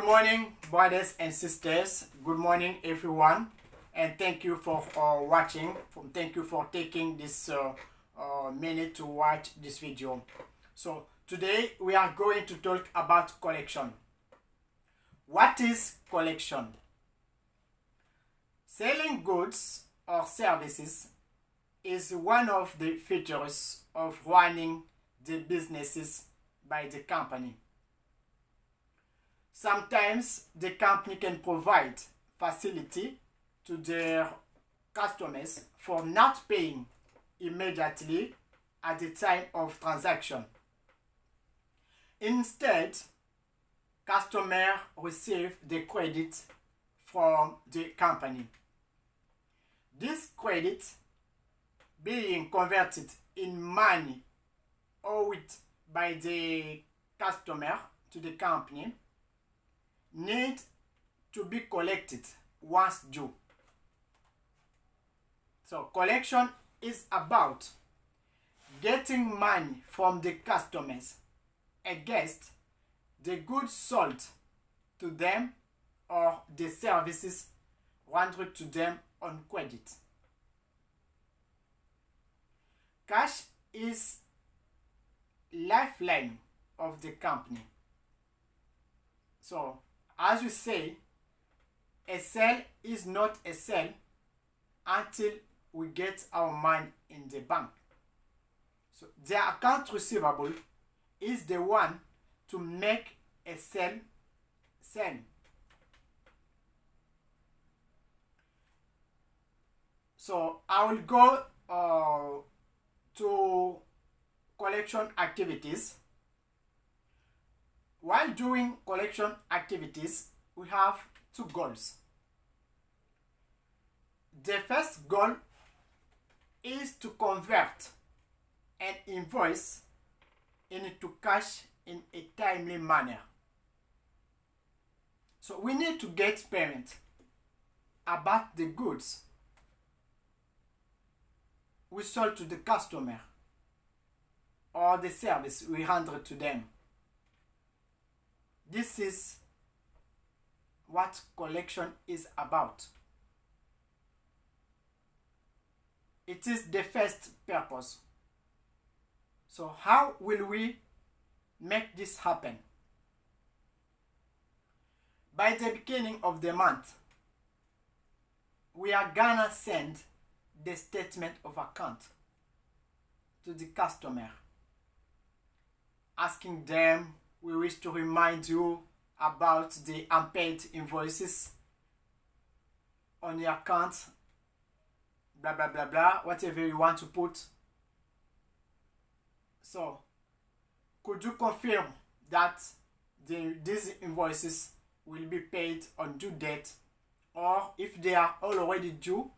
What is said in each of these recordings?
Good morning, brothers and sisters. Good morning, everyone, and thank you for watching. Thank you for taking this minute to watch this video. So today we are going to talk about collection. What is collection? Selling goods or services is one of the features of running the businesses by the company. Sometimes the company can provide facility to their customers for not paying immediately at the time of transaction. Instead, customers receive the credit from the company. This credit being converted in money owed by the customer to the company need to be collected once due. So collection is about getting money from the customers against the goods sold to them or the services rendered to them on credit. Cash is lifeline of the company. So as we say, a sale is not a sale until we get our money in the bank. So the account receivable is the one to make a sale sell. So I will go to collection activities. While doing collection activities, we have two goals. The first goal is to convert an invoice into cash in a timely manner. So we need to get payment about the goods we sold to the customer or the service we render to them. This is what collection is about. It is the first purpose. So how will we make this happen? By the beginning of the month, we are gonna send the statement of account to the customer, asking them, we wish to remind you about the unpaid invoices on your account, blah blah blah blah, whatever you want to put. So could you confirm that these invoices will be paid on due date, or if they are already due,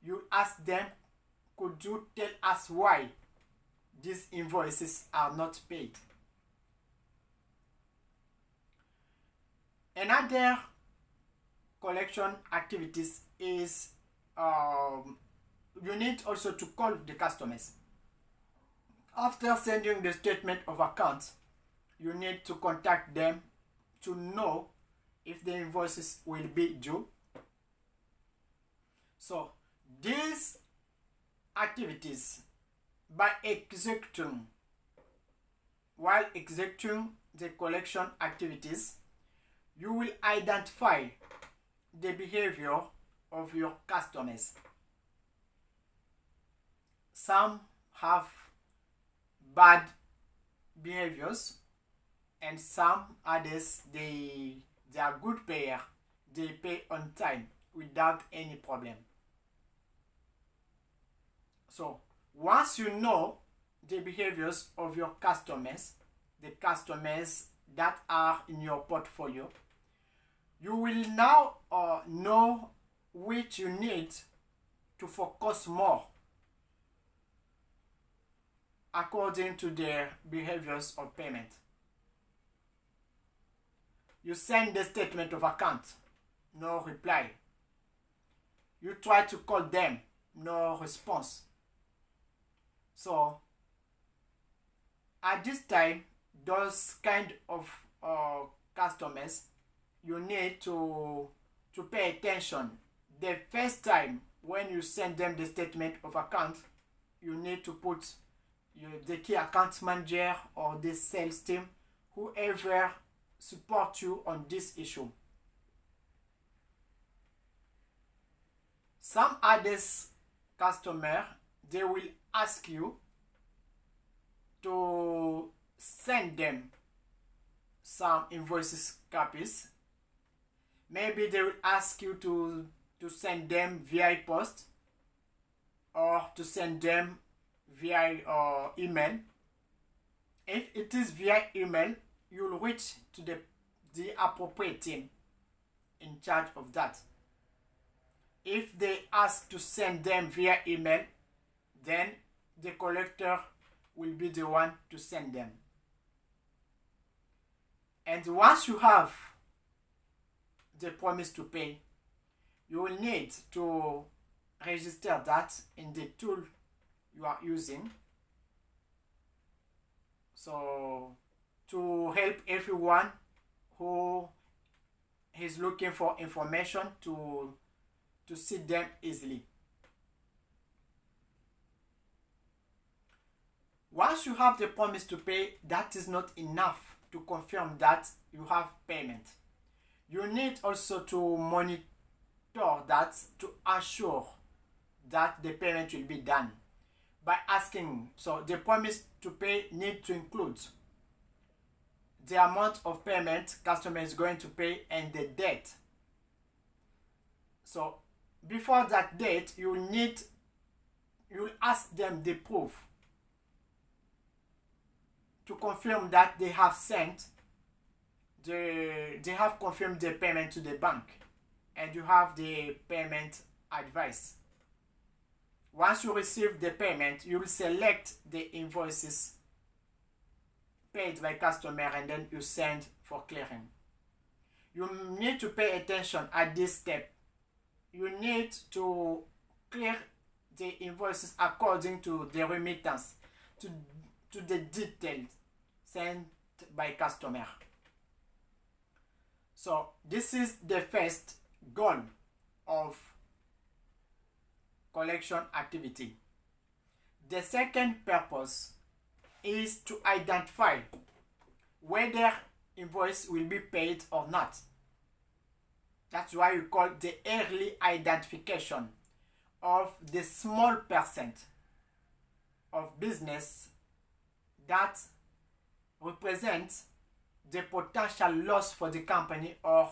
you ask them, could you tell us why these invoices are not paid? Another collection activities is you need also to call the customers. After sending the statement of account, you need to contact them to know if the invoices will be due. So these activities, while executing the collection activities, you will identify the behavior of your customers. Some have bad behaviors, and some others, they are good payer. They pay on time without any problem. So once you know the behaviors of your customers, the customers that are in your portfolio, you will now know which you need to focus more according to their behaviors of payment. You send the statement of account, no reply. You try to call them, no response. So at this time, those kind of customers, you need to pay attention. The first time when you send them the statement of account, you need to put the key account manager or the sales team, whoever support you on this issue. Some others customer, they will ask you to send them some invoices copies. Maybe they will ask you to send them via post or to send them via email. If it is via email, you'll reach to the appropriate team in charge of that. If they ask to send them via email, then the collector will be the one to send them. And once you have the promise to pay, you will need to register that in the tool you are using. So to help everyone who is looking for information to see them easily. Once you have the promise to pay, that is not enough to confirm that you have payment. You need also to monitor that to assure that the payment will be done by asking. So the promise to pay need to include the amount of payment customer is going to pay and the date. So before that date, you'll ask them the proof to confirm that they have confirmed the payment to the bank and you have the payment advice. Once you receive the payment, you will select the invoices paid by customer and then you send for clearing. You need to pay attention at this step. You need to clear the invoices according to the remittance, to the details sent by customer. So this is the first goal of collection activity. The second purpose is to identify whether invoice will be paid or not. That's why we call the early identification of the small percent of business that represents the potential loss for the company or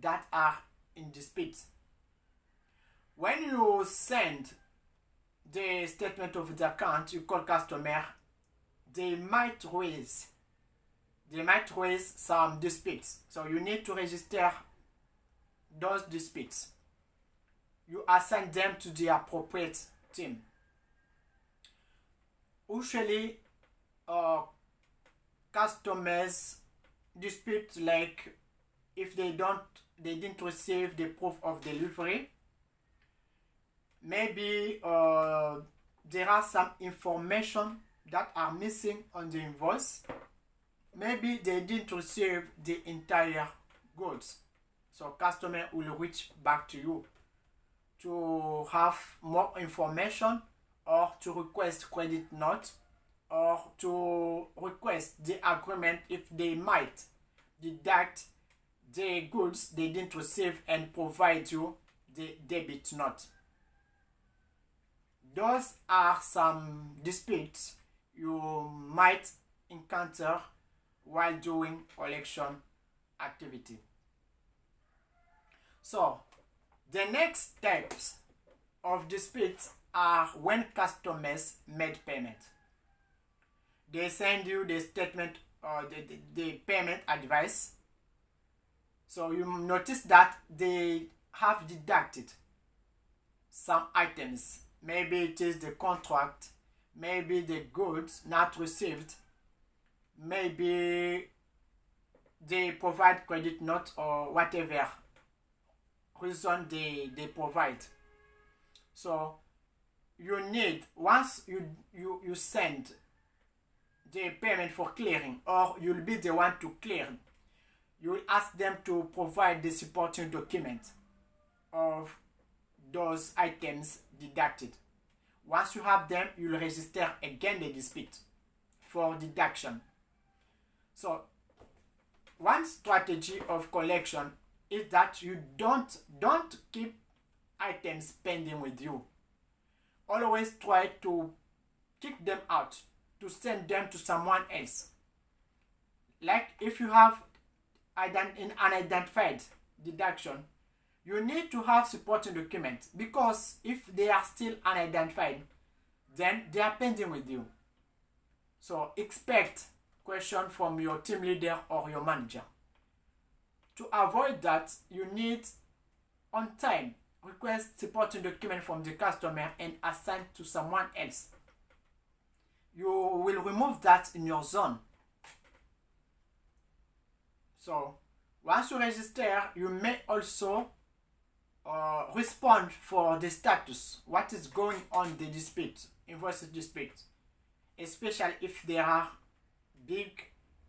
that are in dispute. When you send the statement of the account, you call customer, they might raise some disputes. So you need to register those disputes. You assign them to the appropriate team. Usually, customers dispute like if they didn't receive the proof of delivery. Maybe there are some information that are missing on the invoice. Maybe they didn't receive the entire goods. So customer will reach back to you to have more information or to request credit note or to request the agreement if they might deduct the goods they didn't receive and provide you the debit note. Those are some disputes you might encounter while doing collection activity. So the next steps of disputes are when customers made payment. They send you the statement or the payment advice. So you notice that they have deducted some items. Maybe it is the contract, maybe the goods not received, maybe they provide credit note or whatever reason they provide. So you need, once you send the payment for clearing or you'll be the one to clear, you will ask them to provide the supporting document of those items deducted. Once you have them, you will register again the dispute for deduction. So one strategy of collection is that you don't keep items pending with you. Always try to kick them out, to send them to someone else. Like if you have an unidentified deduction, you need to have supporting documents, because if they are still unidentified, then they are pending with you. So expect question from your team leader or your manager. To avoid that, you need on time request supporting document from the customer and assign to someone else. You will remove that in your zone. So once you register, you may also respond for the status, what is going on the dispute, invoices dispute, especially if there are big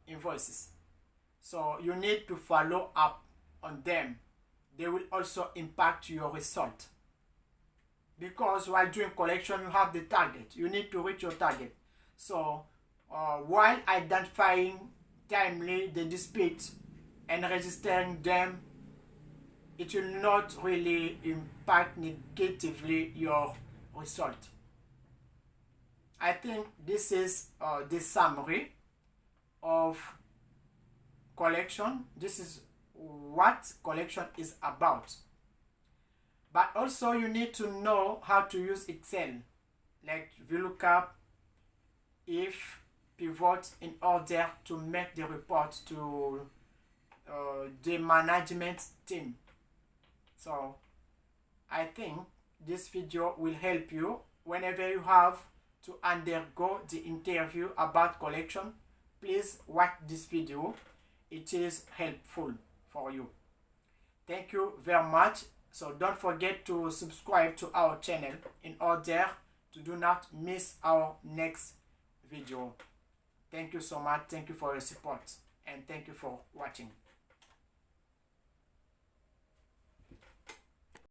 invoices. So you need to follow up on them. They will also impact your result, because while doing collection you have the target. You need to reach your target. So while identifying timely the dispute and registering them, it will not really impact negatively your result. I think this is the summary of collection. This is what collection is about. But also you need to know how to use Excel, like VLOOKUP, if, pivot, in order to make the report to the management team. So I think this video will help you whenever you have to undergo the interview about collection. Please watch this video. It is helpful for you. Thank you very much. So don't forget to subscribe to our channel in order to do not miss our next video. Thank you so much. Thank you for your support, and thank you for watching.